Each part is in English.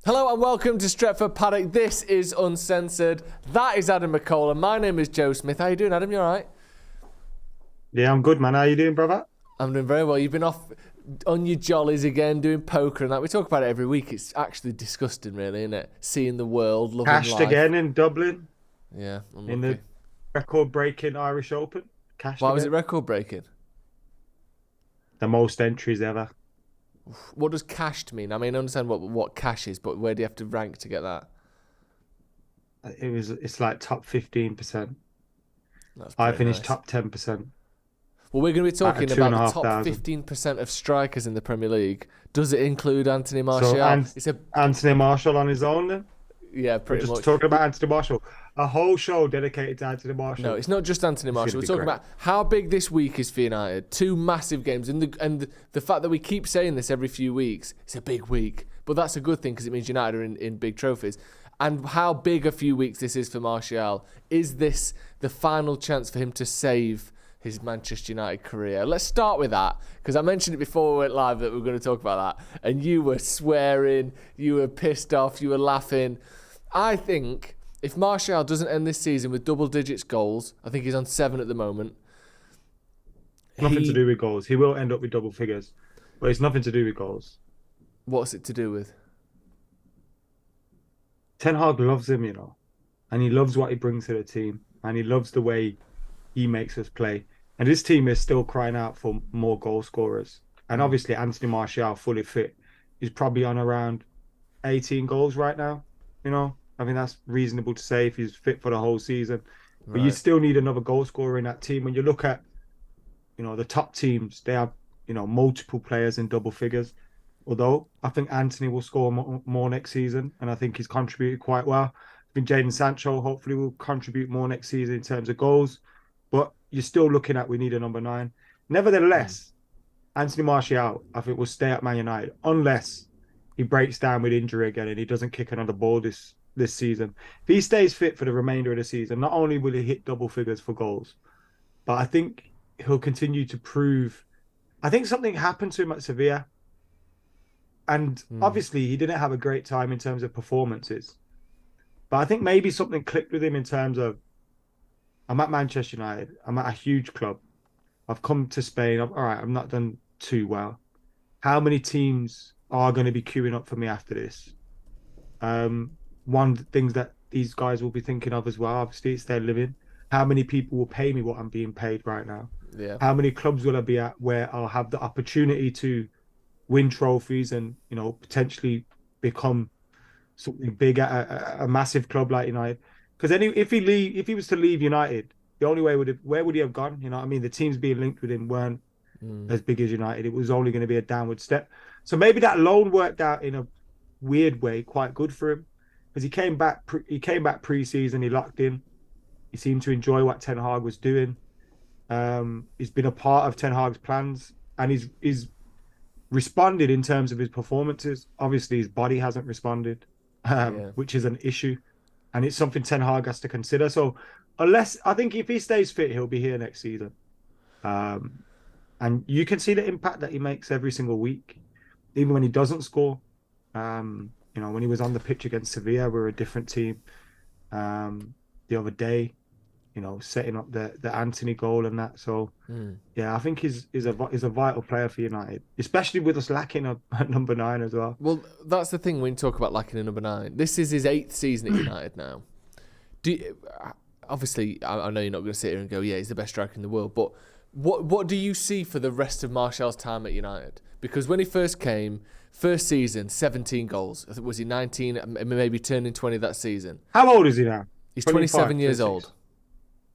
Hello and welcome to Stretford, Paddock. This is Uncensored. That is Adam McCall and my name is Joe Smith. How you doing, Adam? You all right? Yeah, I'm good, man. How you doing, brother? I'm doing very well. You've been off on your jollies again, doing poker and that. We talk about it every week. It's actually disgusting, really, isn't it? Seeing the world, loving Cashed life. again in Dublin Yeah, unlucky. in the record-breaking Irish Open. Cashed Why was again. it record-breaking? The most entries ever. What does cashed mean? I mean, I understand what cash is, but where do you have to rank to get that? It's like top 15%. That's I pretty finished nice. top 10%. Well, we're going to be talking Out of about the top 2,500. 15% of strikers in the Premier League. Does it include Anthony Martial? So Anthony Martial on his own then? Yeah, We're pretty just much. talking about Anthony Martial. A whole show dedicated to Anthony Martial. No, it's not just Anthony Martial. We're be talking great. about how big this week is for United. Two massive games. And the fact that we keep saying this every few weeks, it's a big week. But that's a good thing because it means United are in big trophies. And how big a few weeks this is for Martial. Is this the final chance for him to save his Manchester United career? Let's start with that, because I mentioned it before we went live that we were going to talk about that. And you were swearing, you were pissed off, you were laughing. I think if Martial doesn't end this season with double digits goals, I think he's on 7 at the moment. Nothing to do with goals. He will end up with double figures, but it's nothing to do with goals. What's it to do with? Ten Hag loves him, and he loves what he brings to the team, and he loves the way he makes us play. And this team is still crying out for more goal scorers. And obviously, Anthony Martial, fully fit, is probably on around 18 goals right now. I mean, that's reasonable to say if he's fit for the whole season. But you still need another goal scorer in that team. When you look at, the top teams, they have, multiple players in double figures. Although I think Anthony will score more next season, and I think he's contributed quite well. I think Jadon Sancho hopefully will contribute more next season in terms of goals. But you're still looking at we need a number 9. Nevertheless, Anthony Martial, I think, will stay at Man United unless he breaks down with injury again and he doesn't kick another ball this season. If he stays fit for the remainder of the season, not only will he hit double figures for goals, but I think he'll continue to prove. I think something happened to him at Sevilla. And obviously, he didn't have a great time in terms of performances. But I think maybe something clicked with him in terms of, I'm at Manchester United. I'm at a huge club. I've come to Spain. All right, I've not done too well. How many teams are going to be queuing up for me after this? One of the things that these guys will be thinking of as well, obviously, it's their living. How many people will pay me what I'm being paid right now? Yeah. How many clubs will I be at where I'll have the opportunity to win trophies and potentially become something big at a massive club like United? Because if he was to leave United, the only way where would he have gone? The teams being linked with him weren't as big as United. It was only going to be a downward step. So maybe that loan worked out in a weird way, quite good for him, because he came back pre-season, he locked in. He seemed to enjoy what Ten Hag was doing. He's been a part of Ten Hag's plans, and he's responded in terms of his performances. Obviously, his body hasn't responded, which is an issue, and it's something Ten Hag has to consider. So, I think if he stays fit, he'll be here next season. And you can see the impact that he makes every single week, even when he doesn't score. When he was on the pitch against Sevilla, we were a different team. The other day, setting up the Anthony goal and that. So, yeah, I think he's a vital player for United, especially with us lacking a number 9 as well. Well, that's the thing when you talk about lacking a number 9. This is his 8th season at United now. Obviously, I know you're not going to sit here and go, yeah, he's the best striker in the world, but what do you see for the rest of Martial's time at United? Because when he first came, first season, 17 goals. I think, was he 19, maybe turning 20 that season? How old is he now? He's 27 years old.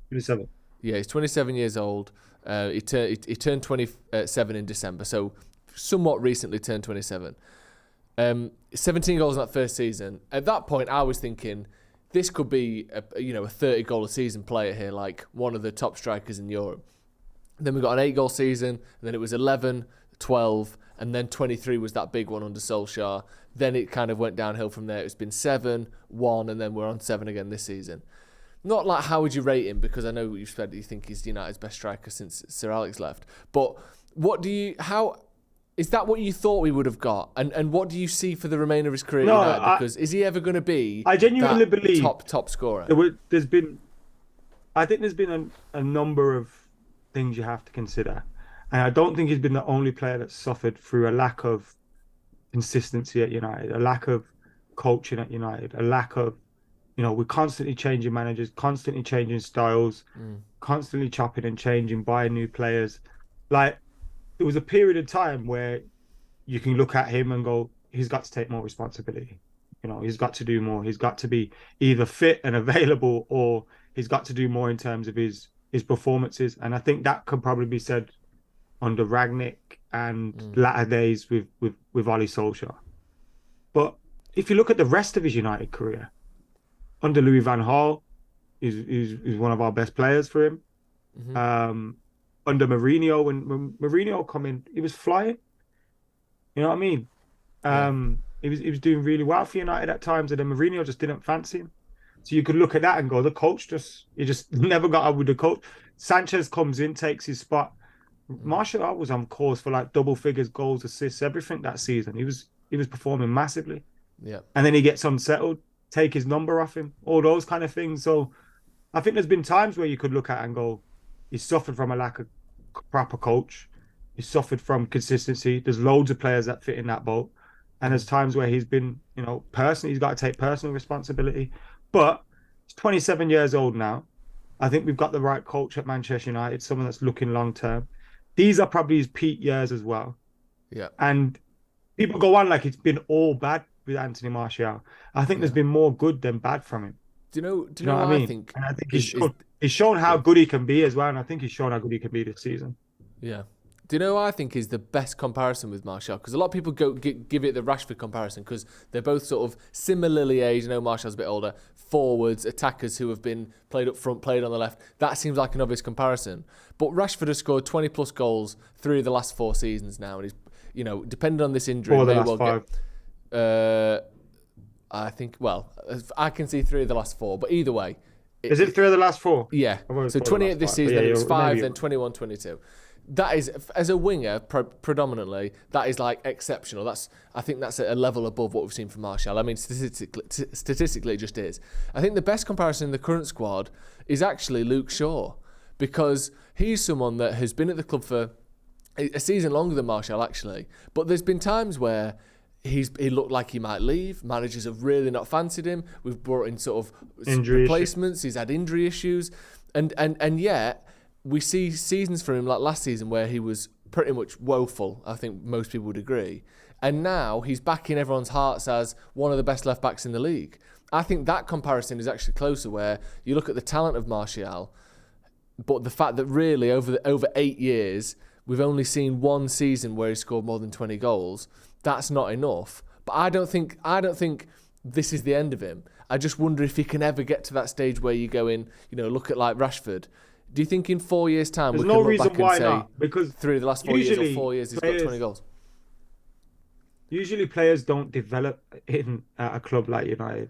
27. Yeah, he's 27 years old. He turned 27 in December, so somewhat recently turned 27. 17 goals in that first season. At that point, I was thinking, this could be a 30 goal a season player here, like one of the top strikers in Europe. Then we got an 8-goal season, and then it was 11, 12, and then 23 was that big one under Solskjaer. Then it kind of went downhill from there. It's been 7, 1, and then we're on 7 again this season. Not like how would you rate him, because I know you said you think he's United's best striker since Sir Alex left. But Is that what you thought we would have got? And what do you see for the remainder of his career? No, at United? Because is he ever going to be? I genuinely believe top scorer. I think there's been a number of things you have to consider, and I don't think he's been the only player that's suffered through a lack of consistency at United, a lack of coaching at United, a lack of, we're constantly changing managers, constantly changing styles, constantly chopping and changing, buying new players. Like, there was a period of time where you can look at him and go, he's got to take more responsibility. He's got to do more. He's got to be either fit and available, or he's got to do more in terms of his performances. And I think that could probably be said under Ragnick and latter days with Ole Solskjaer. But if you look at the rest of his United career, under Louis van Gaal, he's one of our best players for him. Under Mourinho, when Mourinho come in, he was flying. You know what I mean? He was doing really well for United at times, and then Mourinho just didn't fancy him. So you could look at that and go, the coach he just never got out with the coach. Sanchez comes in, takes his spot. Martial was on course for like double figures, goals, assists, everything that season. He was performing massively. Yeah. And then he gets unsettled, take his number off him, all those kind of things. So I think there's been times where you could look at and go, he suffered from a lack of proper coach. He suffered from consistency. There's loads of players that fit in that boat. And there's times where he's been, personally, he's got to take personal responsibility. But he's 27 years old now. I think we've got the right coach at Manchester United, someone that's looking long term. These are probably his peak years as well. Yeah. And people go on like it's been all bad with Anthony Martial. I think there's been more good than bad from him. Do you know what I mean? And I think he's shown how good he can be as well. And I think he's shown how good he can be this season. Yeah. Do you know what I think is the best comparison with Martial? Because a lot of people give it the Rashford comparison because they're both sort of similarly aged. Martial's a bit older. Forwards, attackers who have been played up front, played on the left. That seems like an obvious comparison. But Rashford has scored 20 plus goals 3 of the last 4 seasons now, and he's, depending on this injury, may well 5. I think. Well, I can see 3 of the last 4, but either way, is it 3 of the last 4? Yeah. So 28 this season, then it was 5, then 21, 22. That is, as a winger, predominantly, that is like exceptional. I think that's a level above what we've seen from Martial. I mean, statistically, it just is. I think the best comparison in the current squad is actually Luke Shaw, because he's someone that has been at the club for a season longer than Martial, actually. But there's been times where he looked like he might leave. Managers have really not fancied him. We've brought in sort of injury replacements. Issues. He's had injury issues, and yet we see seasons for him like last season where he was pretty much woeful. I think most people would agree. And now he's back in everyone's hearts as one of the best left backs in the league. I think that comparison is actually closer, where you look at the talent of Martial, but the fact that really over 8 years we've only seen one season where he scored more than 20 goals. That's not enough. But I don't think this is the end of him. I just wonder if he can ever get to that stage where you go in, look at like Rashford. Do you think in 4 years' time we can look back and say, because 3 of the last 4 years or 4 years he's got 20 goals? Usually players don't develop at a club like United.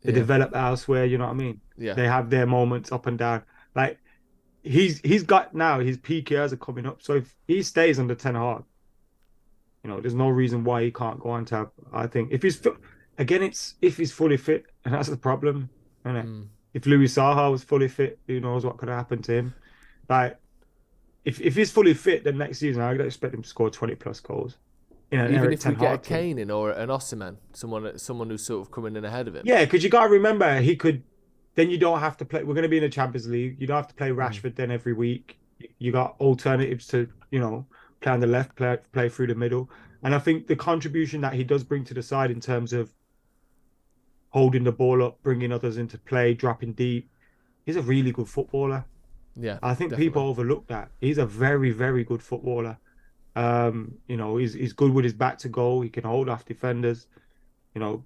They develop elsewhere, you know what I mean? Yeah. They have their moments up and down. Like, he's got now, his peak years are coming up. So if he stays under Ten Hag, there's no reason why he can't go on to, I think, if he's fully fit, and that's the problem, isn't it? If Louis Saha was fully fit, who knows what could happen to him. Like, if he's fully fit, then next season I'd expect him to score 20 plus goals. Even if we get a Kane in or an Osimhen, someone who's sort of coming in ahead of him. Yeah, because you got to remember, he could. Then you don't have to play. We're going to be in the Champions League. You don't have to play Rashford then every week. You got alternatives to, play on the left, play through the middle. And I think the contribution that he does bring to the side in terms of holding the ball up, bringing others into play, dropping deep. He's a really good footballer. Yeah, I think definitely. people overlook that. He's a very, very good footballer. He's good with his back to goal. He can hold off defenders.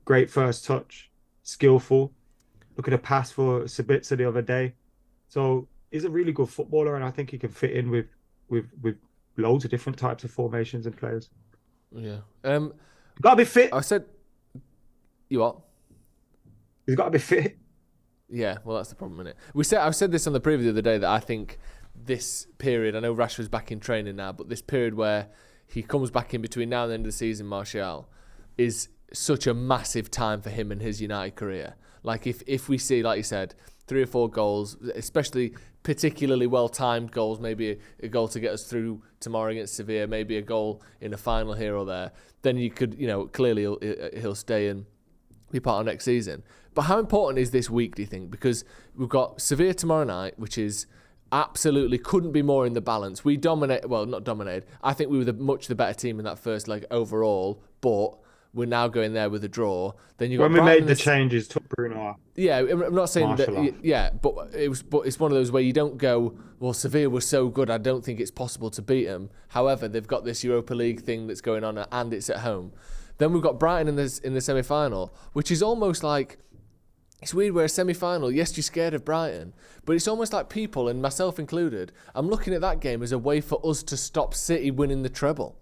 Great first touch, skillful. Look at a pass for Sabitzer the other day. So he's a really good footballer, and I think he can fit in with loads of different types of formations and players. Yeah. Got to be fit. I said, you what? He's got to be fit. Yeah, well, that's the problem, isn't it? I said this on the preview the other day that I think this period, I know Rashford's back in training now, but this period where he comes back in between now and the end of the season, Martial, is such a massive time for him and his United career. Like if we see, like you said, 3 or 4 goals, especially particularly well-timed goals, maybe a goal to get us through tomorrow against Sevilla, maybe a goal in a final here or there, then you could, clearly he'll stay and be part of next season. But how important is this week, do you think? Because we've got Sevilla tomorrow night, which is absolutely couldn't be more in the balance. We not dominated. I think we were much the better team in that first leg overall, but we're now going there with a draw. Then you got when we made the changes, took Bruno. Yeah, I'm not saying Martial that. off. Yeah, but it's one of those where you don't go, well, Sevilla was so good, I don't think it's possible to beat them. However, they've got this Europa League thing that's going on, and it's at home. Then we've got Brighton in the semi-final, which is almost like, it's weird, we're a semi-final. Yes, you're scared of Brighton, but it's almost like people, and myself included, I'm looking at that game as a way for us to stop City winning the treble.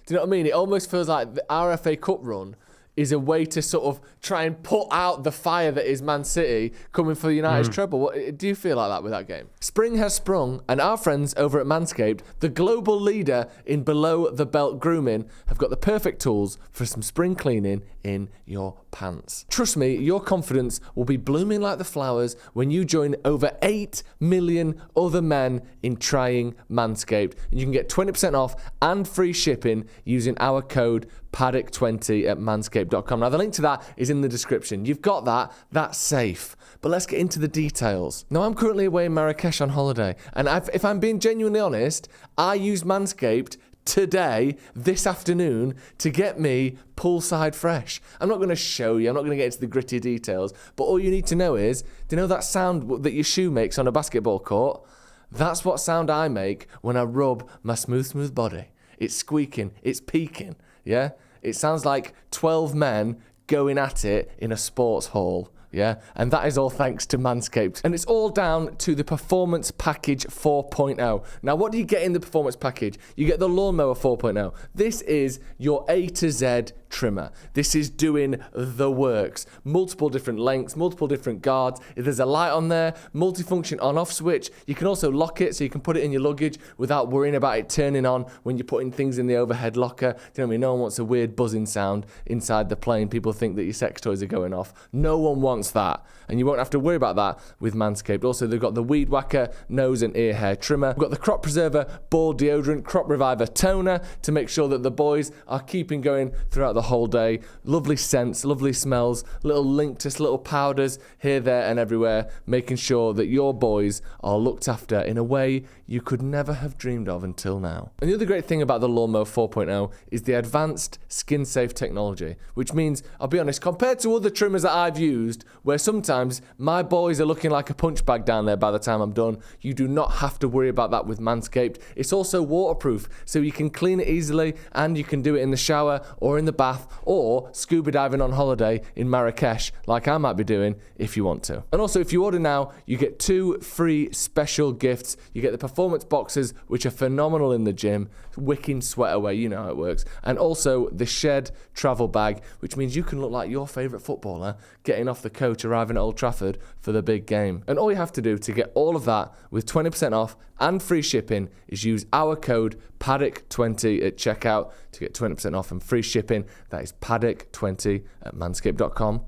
Do you know what I mean? It almost feels like our FA Cup run is a way to sort of try and put out the fire that is Man City coming for United's treble. What, do you feel like that with that game? Spring has sprung, and our friends over at Manscaped, the global leader in below-the-belt grooming, have got the perfect tools for some spring cleaning in your pants. Trust me, your confidence will be blooming like the flowers when you join over 8 million other men in trying Manscaped. And you can get 20% off and free shipping using our code Paddock20 at manscaped.com. Now, the link to that is in the description. You've got that. That's safe. But let's get into the details. Now, I'm currently away in Marrakesh on holiday. And if I'm being genuinely honest, I used Manscaped today, this afternoon, to get me poolside fresh. I'm not going to show you. I'm not going to get into the gritty details. But all you need to know is, do you know that sound that your shoe makes on a basketball court? That's what sound I make when I rub my smooth body. It's squeaking. It's peaking. Yeah? It sounds like 12 men going at it in a sports hall. Yeah, and that is all thanks to Manscaped. And it's all down to the Performance Package 4.0. Now, what do you get in the Performance Package? You get the Lawnmower 4.0. This is your A to Z trimmer. This is doing the works. Multiple different lengths, multiple different guards. If there's a light on there, multifunction on-off switch. You can also lock it so you can put it in your luggage without worrying about it turning on when you're putting things in the overhead locker. Do you know what I mean? No one wants a weird buzzing sound inside the plane. People think that your sex toys are going off. No one wants that. And you won't have to worry about that with Manscaped. Also, they've got the Weed Whacker nose and ear hair trimmer. We've got the Crop Preserver Ball Deodorant Crop Reviver Toner to make sure that the boys are keeping going throughout the whole day. Lovely scents, lovely smells, little Linctus, little powders here, there and everywhere, making sure that your boys are looked after in a way you could never have dreamed of until now. And the other great thing about the Lawnmower 4.0 is the advanced skin-safe technology, which means, I'll be honest, compared to other trimmers that I've used, where sometimes my boys are looking like a punch bag down there by the time I'm done, you do not have to worry about that with Manscaped. It's also waterproof, so you can clean it easily, and you can do it in the shower or in the bath or scuba diving on holiday in Marrakesh, like I might be doing, if you want to. And also, if you order now, you get 2 free special gifts. You get the Performance Boxers, which are phenomenal in the gym, wicking sweat away, you know how it works. And also the Shed travel bag, which means you can look like your favourite footballer getting off the coach arriving at Old Trafford for the big game. And all you have to do to get all of that with 20% off and free shipping is use our code Paddock20 at checkout to get 20% off and free shipping. That is Paddock20 at manscaped.com.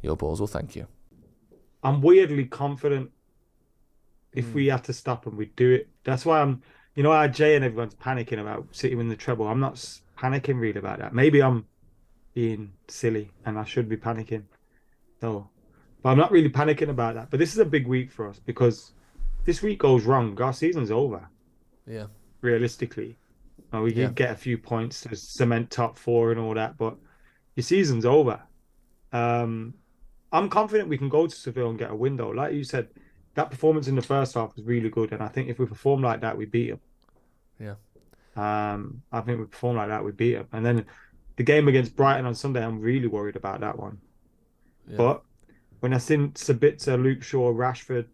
Your balls will thank you. I'm weirdly confident if we had to stop them, we'd do it. That's why I'm, how Jay and everyone's panicking about City winning the treble. I'm not panicking really about that. Maybe I'm being silly and I should be panicking. No, but I'm not really panicking about that. But this is a big week for us because this week goes wrong, our season's over. Yeah. Realistically. We can get a few points to cement top 4 and all that, but your season's over. I'm confident we can go to Seville and get a win, though. Like you said, that performance in the first half was really good, and I think if we perform like that, we beat them. Yeah. I think we perform like that, we beat them. And then the game against Brighton on Sunday, I'm really worried about that one. Yeah. But when I seen Sabitzer, Luke Shaw, Rashford,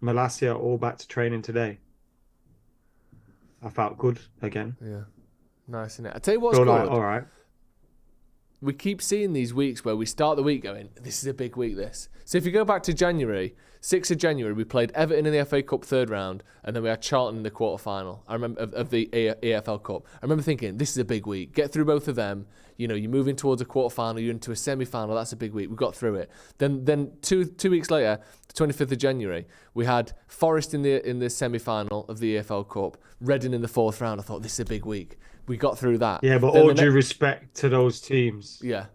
Malacia all back to training today, I felt good again. Yeah. Nice, isn't it? I tell you what's good. Like, all right. we keep seeing these weeks where we start the week going, this is a big week, this. So if you go back to January, 6th of January, we played Everton in the FA Cup third round, and then we had Charlton in the quarter-final. I remember of the EFL Cup. I remember thinking, this is a big week. Get through both of them. You know, you're moving towards a quarter-final, you're into a semi-final, that's a big week. We got through it. Then two weeks later, the 25th of January, we had Forest in the semi-final of the EFL Cup, Reading in the fourth round. I thought, this is a big week. We got through that. Yeah, but all due respect to those teams. Yeah.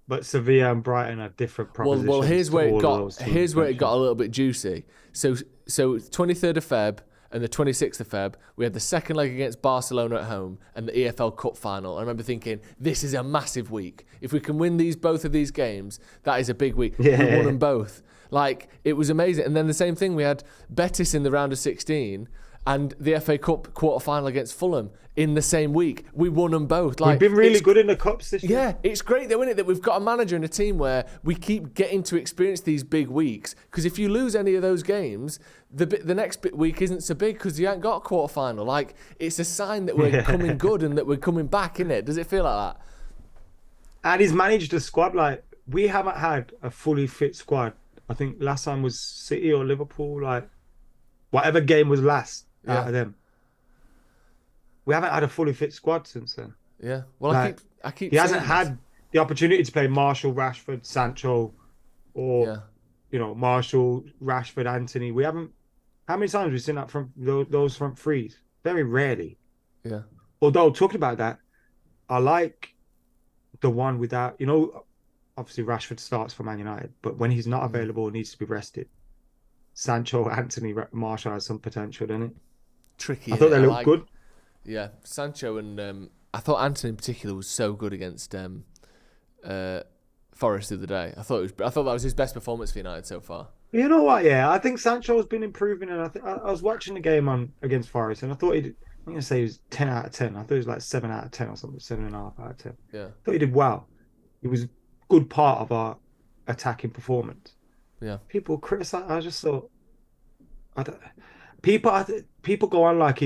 But Sevilla and Brighton are different propositions. Well, here's where it got a little bit juicy. So 23rd of Feb and the 26th of Feb, we had the second leg against Barcelona at home and the EFL Cup final. I remember thinking, this is a massive week. If we can win both of these games, that is a big week. Yeah. We won them both. Like, it was amazing. And then the same thing, we had Betis in the round of 16 and the FA Cup quarter-final against Fulham in the same week. We won them both. Like, we've been really good in the Cups this year. Yeah, it's great though, isn't it, that we've got a manager and a team where we keep getting to experience these big weeks. Because if you lose any of those games, the next week isn't so big because you ain't got a quarter-final. Like, it's a sign that we're coming good and that we're coming back, isn't it? Does it feel like that? And he's managed the squad. Like, we haven't had a fully fit squad. I think last time was City or Liverpool. Like, whatever game was last out of them. We haven't had a fully fit squad since then. Yeah. Well, like, I keep. He hasn't had the opportunity to play Marshall, Rashford, Sancho, or Marshall, Rashford, Anthony. We haven't. How many times have we seen that from those front threes? Very rarely. Yeah. Although talking about that, I like the one without. Obviously Rashford starts for Man United, but when he's not available, needs to be rested. Sancho, Anthony, Marshall has some potential, doesn't it? Tricky. I thought they looked good. Yeah, Sancho and I thought Anthony in particular was so good against Forest the other day. I thought that was his best performance for United so far. You know what? Yeah, I think Sancho's been improving, and I was watching the game against Forest, and I thought I'm going to say he was 10 out of 10. I thought he was like 7 out of 10 or something, 7.5 out of 10. Yeah, I thought he did well. He was a good part of our attacking performance. Yeah. People criticize. I just thought, people go on like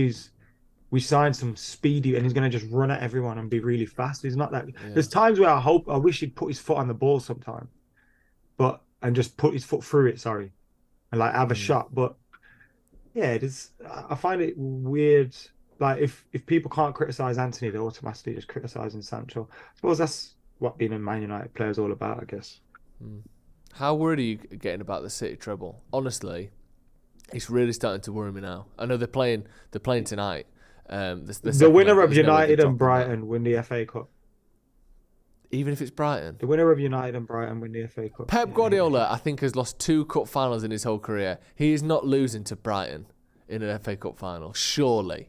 we signed some speedy and he's going to just run at everyone and be really fast. He's not that. Yeah. There's times where I wish he'd put his foot on the ball sometime, and just put his foot through it. Sorry, and like have a shot. But yeah, it is. I find it weird. Like if people can't criticize Anthony, they're automatically just criticizing Sancho. I suppose that's what being a Man United player is all about, I guess. How worried are you getting about the City treble? Honestly, it's really starting to worry me now. I know they're playing tonight. The winner of United and Brighton win the FA Cup. Even if it's Brighton? The winner of United and Brighton win the FA Cup. Pep Guardiola, I think, has lost 2 cup finals in his whole career. He is not losing to Brighton in an FA Cup final, surely.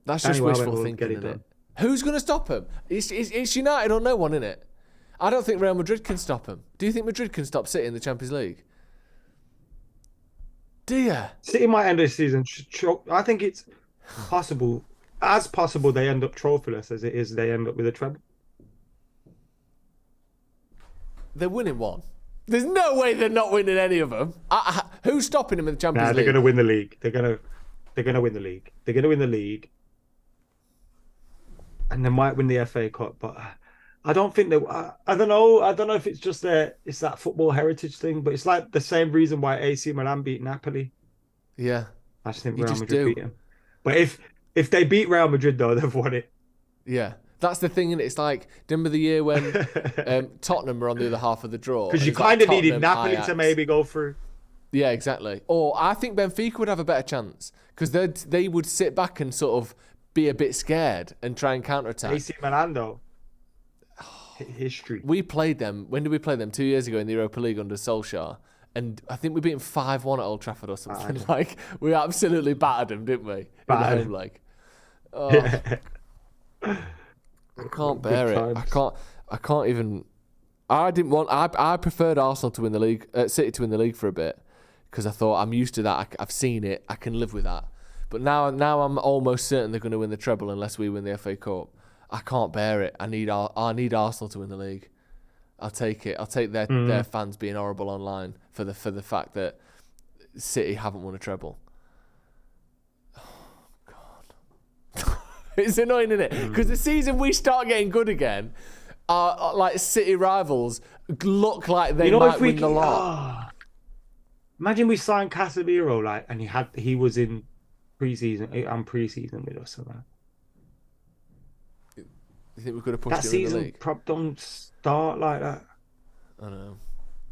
That's just wishful thinking, isn't it? Who's going to stop him? It's United or no one, isn't it? I don't think Real Madrid can stop him. Do you think Madrid can stop City in the Champions League? Do you? City might end this season. I think it's possible. As possible, they end up trophyless as it is they end up with a treble. They're winning one. There's no way they're not winning any of them. Who's stopping them in the Champions League? They're going to win the league. They're going to win the league. They're going to win the league. And they might win the FA Cup, but I don't think they. I don't know. I don't know if it's just it's that football heritage thing, but it's like the same reason why AC Milan beat Napoli. Yeah, I just think Real Madrid beat them. But if they beat Real Madrid though, they've won it. Yeah, that's the thing, and it's like, remember the year when Tottenham were on the other half of the draw? Because you kind of needed Napoli to maybe go through. Yeah, exactly. Or I think Benfica would have a better chance because they would sit back and sort of be a bit scared and try and counterattack. AC Milan though. History. We played them. When did we play them? 2 years ago in the Europa League under Solskjaer, and I think we beat them 5-1 at Old Trafford or something. Like, we absolutely battered them, didn't we? Battered. In the home leg. Oh, yeah. I can't bear it. I can't even. I preferred Arsenal to win the league, City to win the league for a bit, because I thought I'm used to that. I've seen it. I can live with that. But now I'm almost certain they're going to win the treble unless we win the FA Cup. I can't bear it. I need Arsenal to win the league. I'll take it. I'll take their fans being horrible online for the fact that City haven't won a treble. Oh God. It's annoying, isn't it? Because the season we start getting good again, our like City rivals look like they might win the lot. Imagine we signed Casemiro, like, and he was in pre-season with us. So You think we could have pushed that it in the season league? don't start like that. I know.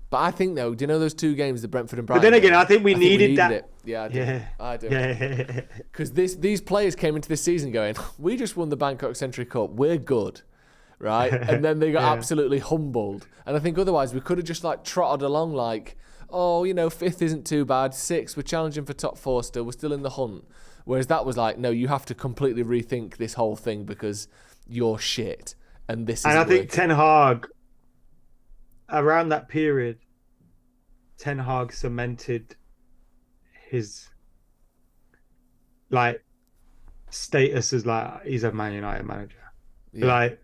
But I think, though, do you know those 2 games, the Brentford and Brighton? But then again, game? I think we needed that. It. Yeah, I do. Yeah. Because these players came into this season going, we just won the Bangkok Century Cup. We're good. Right? And then they got absolutely humbled. And I think otherwise we could have just like trotted along like, oh, 5th isn't too bad. 6th, we're challenging for top 4 still. We're still in the hunt. Whereas that was like, no, you have to completely rethink this whole thing because you're shit. And this is. And I think Ten Hag, around that period, Ten Hag cemented his like status as like he's a Man United manager. Yeah. Like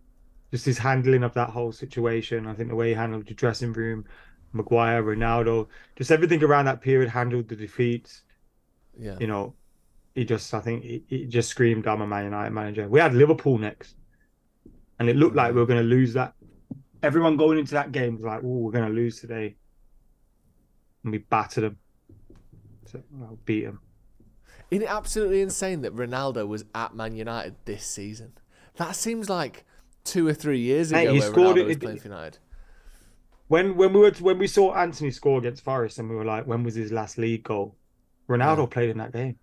just his handling of that whole situation. I think the way he handled the dressing room, Maguire, Ronaldo, just everything around that period, handled the defeats. Yeah. I think he just screamed, I'm a Man United manager. We had Liverpool next. And it looked like we were going to lose that. Everyone going into that game was like, oh, we're going to lose today. And we battered them. So I'll beat them. Isn't it absolutely insane that Ronaldo was at Man United this season? That seems like 2 or 3 years ago where Ronaldo was playing for United. When we saw Anthony score against Forest and we were like, when was his last league goal? Ronaldo played in that game.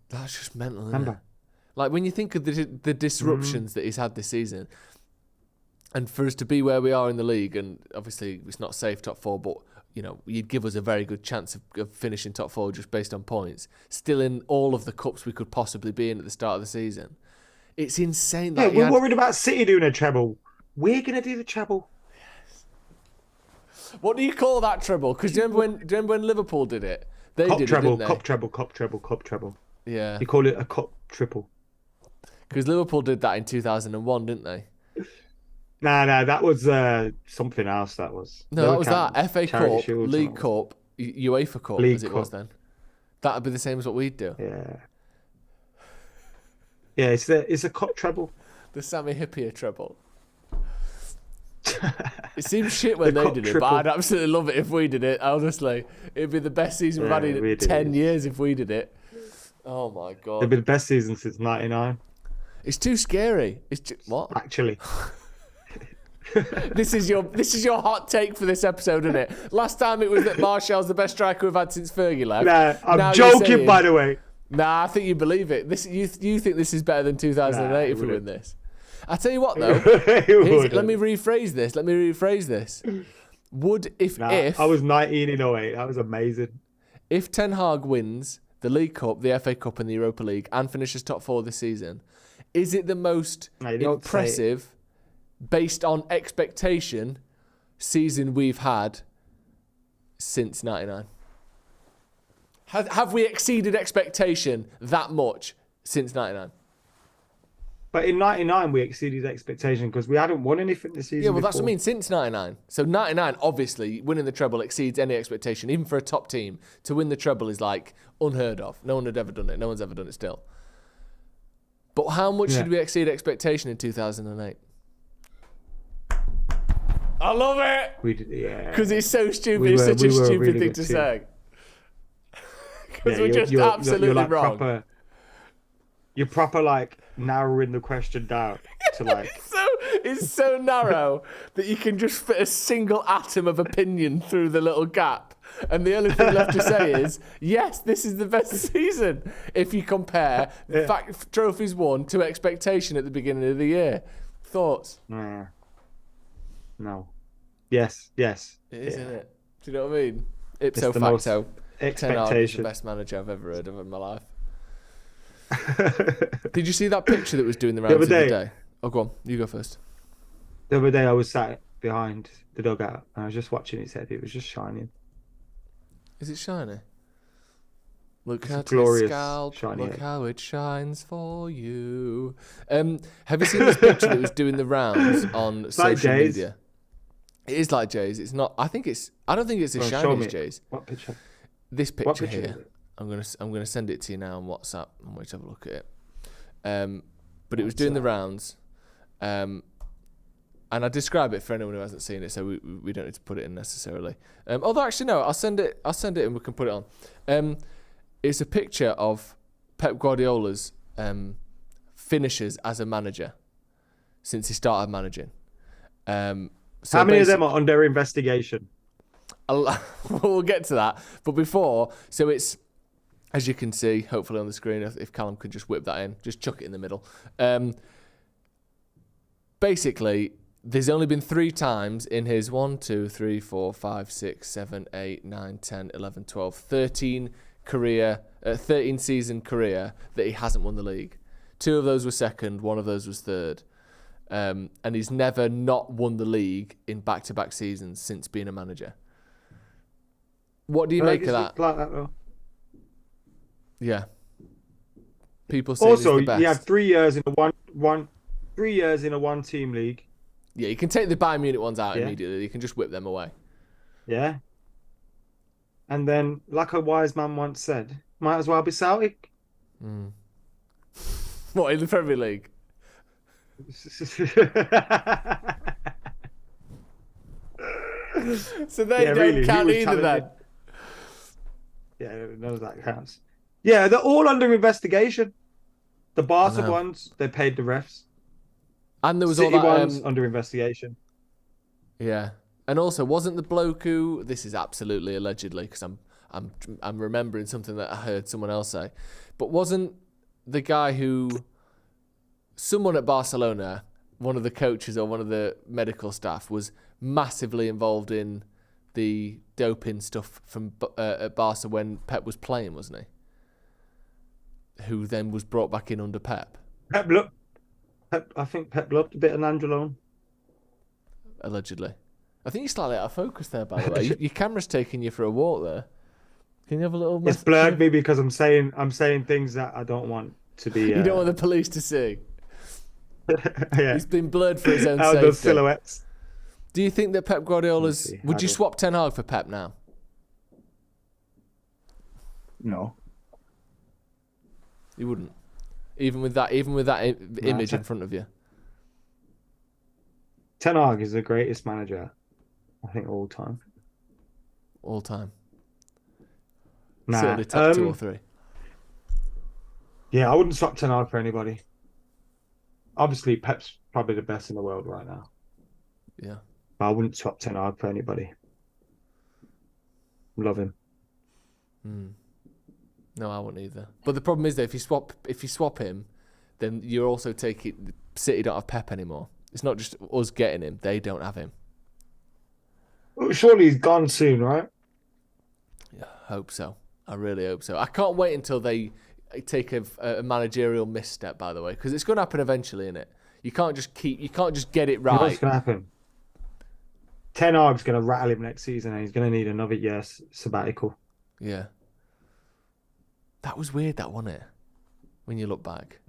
That's just mental, isn't it? Like when you think of the disruptions that he's had this season, and for us to be where we are in the league, and obviously it's not safe top 4, but you'd give us a very good chance of finishing top 4 just based on points. Still in all of the cups we could possibly be in at the start of the season. It's insane. Yeah, we're worried about City doing a treble. We're going to do the treble. Yes. What do you call that treble? Because do you remember when Liverpool did it? They did treble, it, didn't they? Cup treble. Yeah. You call it a cup triple. Because Liverpool did that in 2001, didn't they? Nah, that was something else. That was that was that FA Cup, League Cup, UEFA Cup, as it was then. That'd be the same as what we'd do. Yeah, it's a cup treble. The Sammy Hippier treble. It seems shit when they did it, but I'd absolutely love it if we did it. Honestly, it'd be the best season we've had in 10 years if we did it. Oh my god! It'd be the best season since '99. It's too scary. What? Actually. This is your hot take for this episode, isn't it? Last time it was that Martial's the best striker we've had since Fergie left. Nah, I'm joking, by the way. Nah, I think you believe it. You think this is better than 2008 if we win this? I tell you what though. Let me rephrase this. I was 19 in 08. That was amazing. If Ten Hag wins the League Cup, the FA Cup, and the Europa League, and finishes top 4 this season, is it the most impressive, based on expectation, season we've had since '99? Have we exceeded expectation that much since '99? But in '99 we exceeded expectation because we hadn't won anything this season. Yeah, well, that's what I mean. Since '99, so '99, obviously, winning the treble exceeds any expectation, even for a top team. To win the treble is like unheard of. No one had ever done it. No one's ever done it still. But how much did we exceed expectation in 2008? I love it. We did, yeah. Because it's so stupid. It's such a stupid thing to say. Because we're just absolutely like wrong. You're proper like narrowing the question down to like. It's so narrow that you can just fit a single atom of opinion through the little gap. And the only thing left to say is, yes, this is the best season if you compare trophies won to expectation at the beginning of the year. Thoughts? No. Yes. It is, isn't it? Do you know what I mean? Ipso facto. Ten Hag is the best manager I've ever heard of in my life. Did you see that picture that was doing the rounds the other day? Oh, go on. You go first. The other day I was sat behind the dugout and I was just watching his head. It was just shining. Is it shiny? Look it's at glorious, his scalp. shiny Look head. how it shines for you. Have you seen this picture that was doing the rounds on social media? It is like Jay's. It's not. I don't think it's as shiny as Jay's. What picture? This picture here. I'm gonna send it to you now on WhatsApp. I'm going to have a look at it. But it was doing the rounds. And I describe it for anyone who hasn't seen it, so we don't need to put it in necessarily. Although actually no, I'll send it and we can put it on. It's a picture of Pep Guardiola's finishes as a manager since he started managing. So how many of them are under investigation? We'll get to that. But before, so it's, as you can see, hopefully on the screen, if Callum could just whip that in, just chuck it in the middle. Basically, there's only been 3 times in his 1, 2, 3, 4, 5, 6, 7, 8, 9, 10, 11, 12, 13 season career that he hasn't won the league. 2 of those were second, 1 of those was third. And he's never not won the league in back-to-back seasons since being a manager. What do you make of that? Like that though. Yeah. People say also he's the best. you have 3 years in a 3 years in a 1-team league. Yeah, you can take the Bayern Munich ones out immediately. You can just whip them away. Yeah. And then, like a wise man once said, might as well be Celtic. What, in the Premier League? So they don't really, count either then. Yeah, none of that counts. Yeah, they're all under investigation. The Barca ones, they paid the refs. And there was City all that ones under investigation. Yeah, and also wasn't the bloke who, this is absolutely allegedly because I'm remembering something that I heard someone else say, but wasn't the guy who someone at Barcelona, one of the coaches or one of the medical staff, was massively involved in the doping stuff from at Barca when Pep was playing, wasn't he? Who then was brought back in under Pep. I think Pep loved a bit of Nandrolone. Allegedly. I think you're slightly out of focus there, by the way. Your camera's taking you for a walk there. Can you have a little... It's blurred me because I'm saying things that I don't want to be... You don't want the police to see. Yeah. He's been blurred for his own safety. Those silhouettes. Do you think that Pep Guardiola's... Would you swap Ten Hag for Pep now? No. You wouldn't? Even with that image in front of you? Ten Hag is the greatest manager, I think, all time. All time? Nah. Certainly top 2 or 3. Yeah, I wouldn't swap Ten Hag for anybody. Obviously, Pep's probably the best in the world right now. Yeah. But I wouldn't swap Ten Hag for anybody. Love him. No, I wouldn't either. But the problem is that if you swap him, then you're also taking... City don't have Pep anymore. It's not just us getting him. They don't have him. Well, surely he's gone soon, right? Yeah, hope so. I really hope so. I can't wait until they take a managerial misstep, by the way, because it's going to happen eventually, innit? You can't just get it right. What's going to happen? Ten Hag's going to rattle him next season and he's going to need another year sabbatical. Yeah. That was weird, that, wasn't it? When you look back.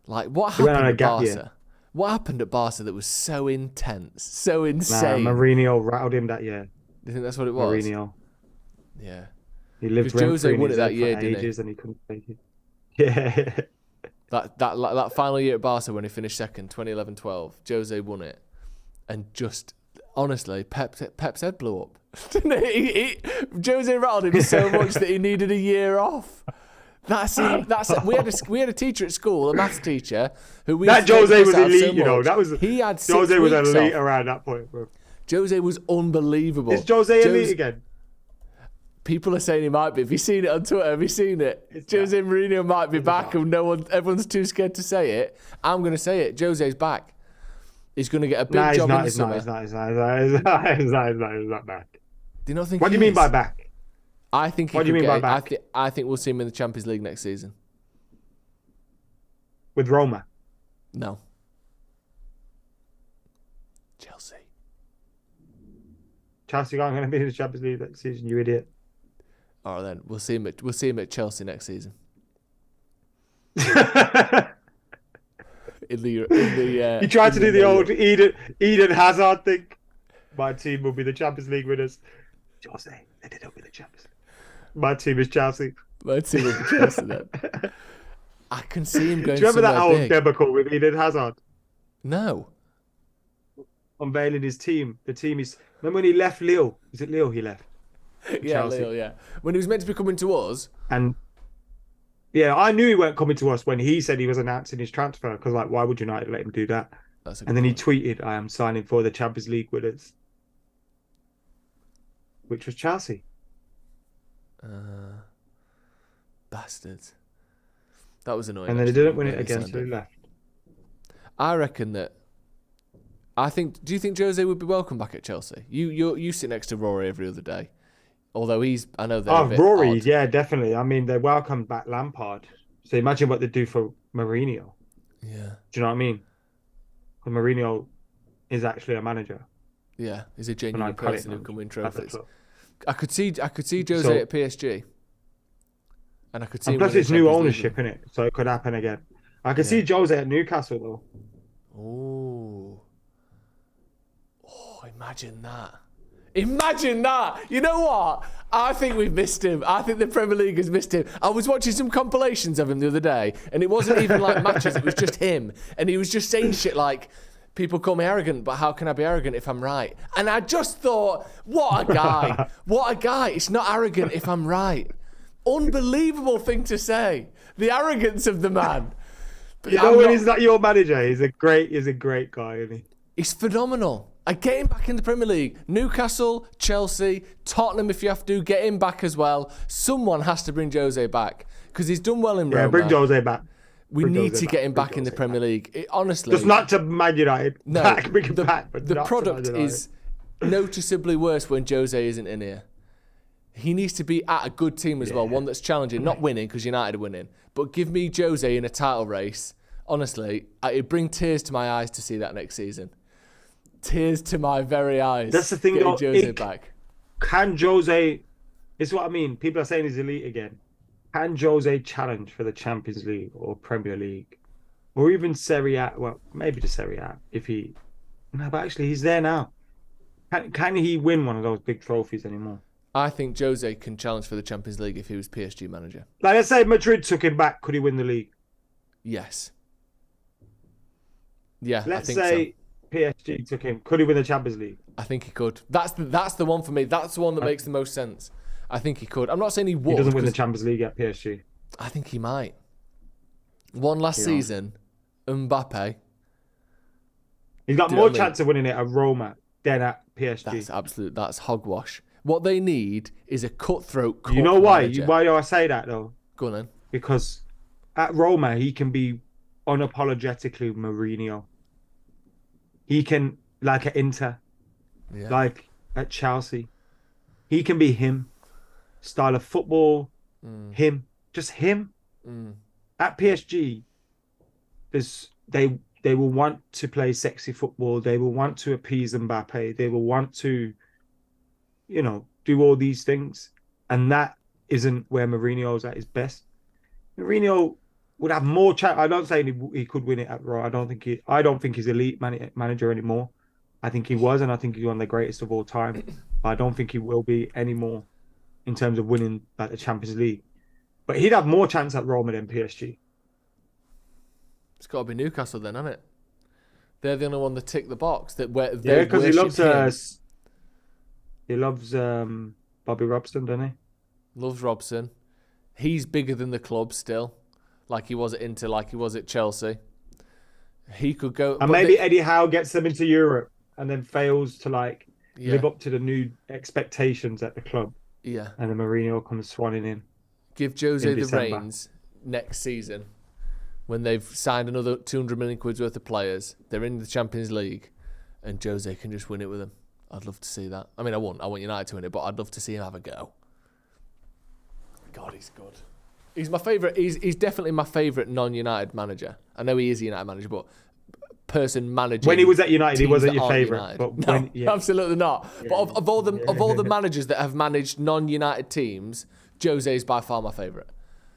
Like, what happened at Barca? What happened at Barca that was so intense, so insane? Mourinho rattled him that year. Do you think that's what it was? Mourinho. Yeah. He lived Jose rent-free won it that year, for didn't ages and he couldn't take it. Yeah. That final year at Barca when he finished second, 2011-12, Jose won it. And just, honestly, Pep's head blew up. Jose rattled him so much that he needed a year off. We had a teacher at school, a maths teacher, who we... That Jose was elite, so you know. That was... He had 6 Jose was weeks elite off. around that point, bro. Jose was unbelievable. Is Jose elite again? People are saying he might be. Have you seen it on Twitter? Have you seen it? Jose Mourinho might be back and everyone's too scared to say it. I'm going to say it. Jose's back. He's going to get a big job in the summer. He's not back. Do you not think What do you mean by back? I think What do you mean by back? I think we'll see him in the Champions League next season. With Roma? No. Chelsea. Chelsea aren't going to be in the Champions League next season, you idiot. All right, then we'll see him at Chelsea next season. You tried to do the old Eden Hazard thing. My team will be the Champions League winners. Jose, they didn't win the Champions League. My team is Chelsea. My team will be Chelsea then. I can see him going Do you remember that somewhere old big. debacle with Eden Hazard No. unveiling his team? The team is. Remember when he left Lille? Is it Lille he left? For Yeah, Chelsea. Leo, yeah. When he was meant to be coming to us. And yeah, I knew he weren't coming to us when he said he was announcing his transfer because, like, why would United let him do that? That's a good And then he point. tweeted, "I am signing for the Champions League winners," which was Chelsea. Bastards. That was annoying. And then he actually, didn't win when it they again, signed so he him. left. I reckon that. Do you think Jose would be welcome back at Chelsea? You sit next to Rory every other day. Although I know they're a bit Rory, odd. yeah, definitely. I mean, they welcomed back Lampard. So imagine what they do for Mourinho. Yeah. Do you know what I mean? Because Mourinho is actually a manager. Yeah, he's a an genuine iconic person who manager can win at the trophies. club. I could see Jose So- at PSG. And I could see And him plus, winning it's new Champions League. ownership, in it, so it could happen again. I could Yeah. see Jose at Newcastle though. Oh, imagine that. Imagine that. You know what? I think we've missed him. I think the Premier League has missed him. I was watching some compilations of him the other day, and it wasn't even like matches, it was just him. And he was just saying shit like, people call me arrogant, but how can I be arrogant if I'm right? And I just thought, what a guy. What a guy. It's not arrogant if I'm right. Unbelievable thing to say. The arrogance of the man. But You know when he's not your manager, he's a great guy, isn't he? He's phenomenal. I get him back in the Premier League. Newcastle, Chelsea, Tottenham if you have to, get him back as well. Someone has to bring Jose back because he's done well in Roma. Yeah, bring Jose back. We Bring need Jose to get him Bring back in the Jose Premier back. League. Honestly. Just not to Man United. No, Bring him back, but the not to product Man United. is noticeably worse when Jose isn't in here. He needs to be at a good team as well, one that's challenging, not winning because United are winning, but give me Jose in a title race. Honestly, it'd bring tears to my eyes to see that next season. Tears to my very eyes. That's the thing, getting though. Jose back. Can Jose? It's what I mean. People are saying he's elite again. Can Jose challenge for the Champions League or Premier League, or even Serie A? Well, maybe the Serie A if he. No, but actually, he's there now. Can he win one of those big trophies anymore? I think Jose can challenge for the Champions League if he was PSG manager. Like, let's say Madrid took him back. Could he win the league? Yes. Yeah, Let's I think say so. PSG took him. Could he win the Champions League? I think he could. That's the one for me. That's the one that makes the most sense. I think he could. I'm not saying he would. He doesn't win the 'cause Champions League at PSG. I think he might. One last Yeah. season, Mbappe. He's got Do you know more what I mean? chance of winning it at Roma than at PSG. That's hogwash. What they need is a cutthroat. You know cup why? manager. Why do I say that though? Go on then. Because at Roma he can be unapologetically Mourinho. He can, like at Inter, Yeah. like at Chelsea, he can be him. Style of football, him, just him. At PSG, they will want to play sexy football. They will want to appease Mbappe. They will want to, do all these things, and that isn't where Mourinho's at his best. Mourinho would have more chance. I don't say he could win it at Raw. I don't think he's elite manager anymore. I think he was, and I think he's one of the greatest of all time. But I don't think he will be anymore in terms of winning like the Champions League. But he'd have more chance at Roma than PSG. It's got to be Newcastle then, hasn't it? They're the only one that tick the box. Because Because he loves Bobby Robson, doesn't he? Loves Robson. He's bigger than the club still, like he was at Inter, like he was at Chelsea. He could go, And maybe Eddie Howe gets them into Europe and then fails to Yeah. live up to the new expectations at the club. Yeah. And then Mourinho comes swanning in. Give Jose in the December. reins next season when they've signed another 200 million quid worth of players. They're in the Champions League, and Jose can just win it with them. I'd love to see that. I mean, I want United to win it, but I'd love to see him have a go. God, he's good. He's my favourite. He's definitely my favourite non-United manager. I know he is a United manager, but person managing. When he was at United, he teams wasn't that your aren't favourite. United. But No, when, yeah. absolutely not. But of all the managers that have managed non-United teams, Jose is by far my favourite.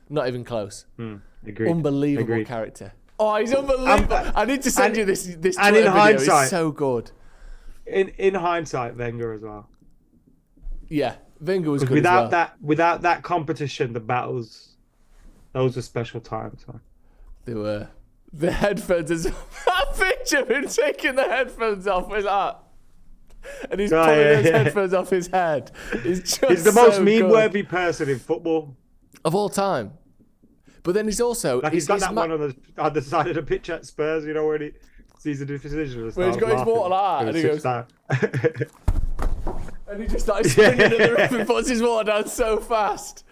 Not even close. Agreed. Unbelievable Agreed. character. Oh, he's unbelievable. I need to send you this and Twitter in video. hindsight- He's so good. In hindsight, Wenger as well. Yeah, Wenger was Because good as well. without that competition, the battles, those are special times. Man. They were. The headphones is that picture of him taking the headphones off with that. And he's pulling those headphones off his head. He's the most meme-worthy person in football of all time. But then he's also he's got that one on the side of the pitch at Spurs, you know, when he sees the decision. Where he's got his water like that, and he goes and he just starts spinning at the ref and puts his water down so fast.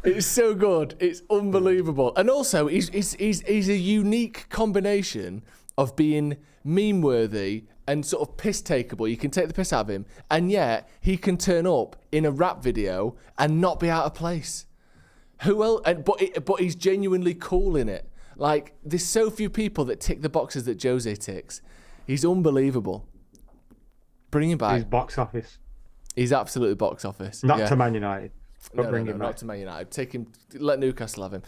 It's so good. It's unbelievable. And also, he's a unique combination of being meme-worthy and sort of piss-takeable. You can take the piss out of him, and yet he can turn up in a rap video and not be out of place. Who else? But he's genuinely cool in it. Like, there's so few people that tick the boxes that Jose ticks. He's unbelievable. Bring him back. He's box office. He's absolutely box office. Not to Man United. No, not to Man United. Take him. Let Newcastle have him.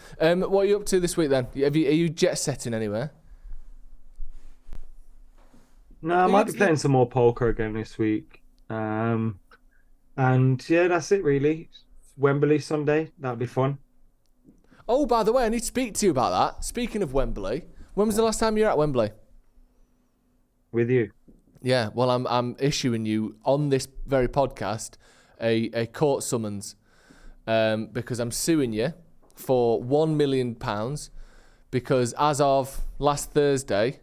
What are you up to this week then? Are you jet setting anywhere? No, I might be playing some more poker again this week. And yeah, that's it really. Wembley Sunday. That'll be fun. Oh, by the way, I need to speak to you about that. Speaking of Wembley, when was the last time you were at Wembley? With you. Yeah, well, I'm issuing you on this very podcast a court summons. Because I'm suing you for £1 million because as of last Thursday,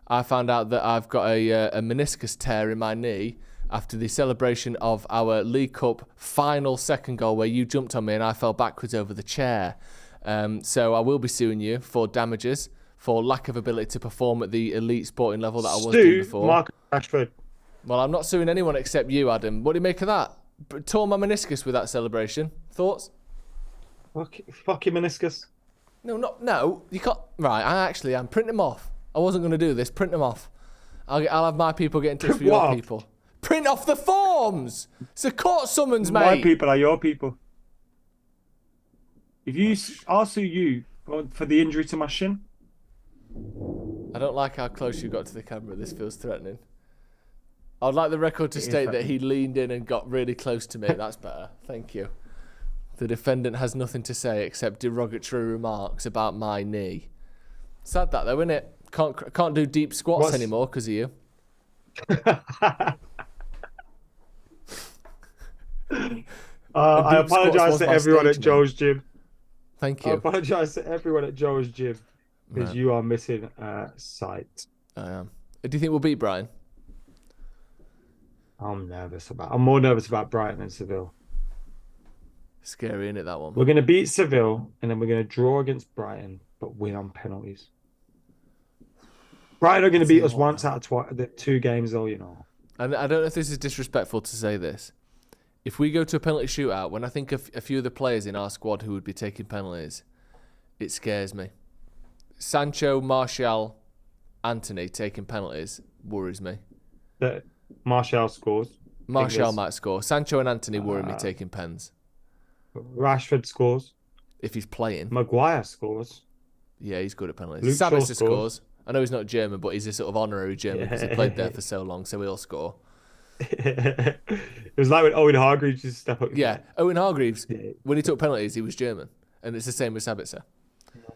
I found out that I've got a meniscus tear in my knee after the celebration of our League Cup final second goal where you jumped on me and I fell backwards over the chair. So I will be suing you for damages for lack of ability to perform at the elite sporting level that I was doing before. Mark Rashford. Well, I'm not suing anyone except you, Adam. What do you make of that? Tore my meniscus with that celebration. Thoughts? Fuck your meniscus. No, you can't. Right, I am. Print them off. I wasn't going to do this. Print them off. I'll have my people get in touch with your people. Print off the forms. It's a court summons, mate. My people are your people. I'll sue you for the injury to my shin. I don't like how close you got to the camera. This feels threatening. I'd like the record to state that he leaned in and got really close to me. That's better. Thank you. The defendant has nothing to say except derogatory remarks about my knee. Sad that though, isn't it? Can't do deep squats anymore because of you. I apologise to everyone at Joe's gym. Thank you. I apologise to everyone at Joe's gym because you are missing sight. I am. Do you think we'll beat Brighton? I'm more nervous about Brighton than Seville. Scary, isn't it, that one? We're going to beat Seville and then we're going to draw against Brighton, but win on penalties. Brighton are going to beat us once out of the 2 games, though, you know. And I don't know if this is disrespectful to say this. If we go to a penalty shootout, when I think of a few of the players in our squad who would be taking penalties, it scares me. Sancho, Martial, Anthony taking penalties worries me. Martial scores. Martial might score. Sancho and Anthony worry me taking pens. Rashford scores. If he's playing. Maguire scores. Yeah, he's good at penalties. Sabitzer scores. I know he's not German, but he's a sort of honorary German because he played there for so long, so he'll score. It was like when Owen Hargreaves just step up. Yeah, Owen Hargreaves, when he took penalties, he was German. And it's the same with Sabitzer.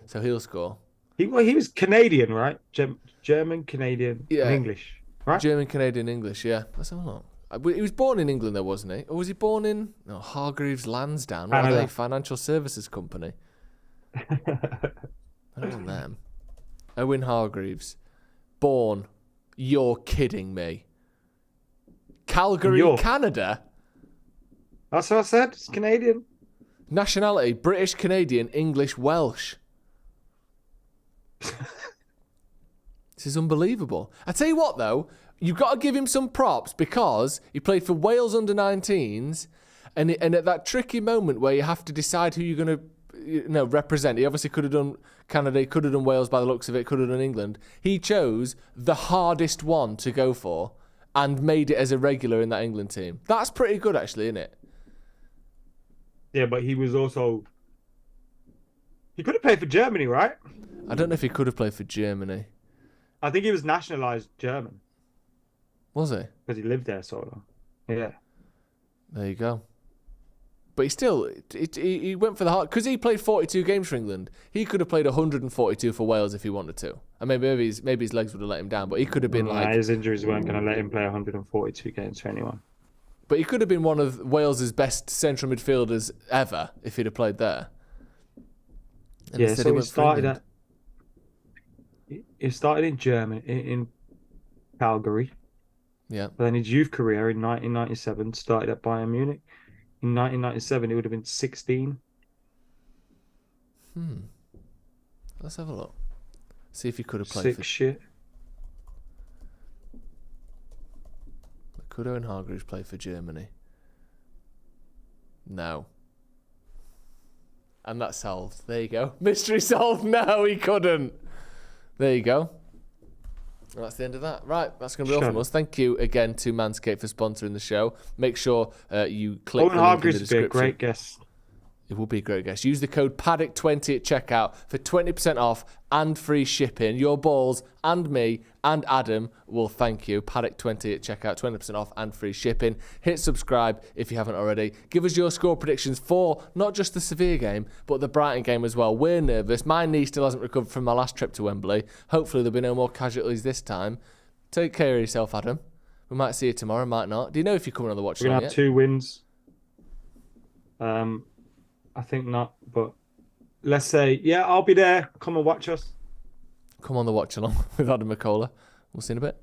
So he'll score. He was Canadian, right? German, Canadian, and English, right? German, Canadian, English, yeah. Let's have a look. He was born in England, though, wasn't he? Or was he born in Hargreaves Lansdowne? What are they? Financial services company. That wasn't them. Owen Hargreaves. Born. You're kidding me. Calgary, Canada? That's what I said. It's Canadian. Nationality, British, Canadian, English, Welsh. This is unbelievable. I tell you what, though. You've got to give him some props because he played for Wales under-19s and at that tricky moment where you have to decide who you're going to represent. He obviously could have done Canada, he could have done Wales by the looks of it, could have done England. He chose the hardest one to go for and made it as a regular in that England team. That's pretty good, actually, isn't it? Yeah, but he was also... He could have played for Germany, right? I don't know if he could have played for Germany. I think he was nationalised German. Was he? Because he lived there so long. Yeah. There you go. But he went for the heart because he played 42 games for England. He could have played 142 for Wales if he wanted to. And maybe his legs would have let him down. But he could have been his injuries weren't going to let him play 142 games for anyone. But he could have been one of Wales's best central midfielders ever if he'd have played there. And so he started in Germany, in Calgary. Yeah. But then his youth career in 1997 started at Bayern Munich. In 1997, it would have been 16. Let's have a look. See if he could have played Sick shit. Could Owen Hargreaves play for Germany? No. And that's solved. There you go. Mystery solved. No, he couldn't. There you go. Well, that's the end of that. Right, that's going to be all from us. Thank you again to Manscaped for sponsoring the show. Make sure you click Owen the link in the Hargreaves description. would be a great guest. It will be a great guest. Use the code Paddock20 at checkout for 20% off and free shipping. Your balls and me and Adam will thank you. Paddock20 at checkout, 20% off and free shipping. Hit subscribe if you haven't already. Give us your score predictions for not just the Sevilla game, but the Brighton game as well. We're nervous. My knee still hasn't recovered from my last trip to Wembley. Hopefully there'll be no more casualties this time. Take care of yourself, Adam. We might see you tomorrow, might not. Do you know if you're coming on the watch along yet? We're going to have 2 wins. I think not, but let's say, yeah, I'll be there. Come and watch us. Come on the watch along with Adam McCullough. We'll see you in a bit.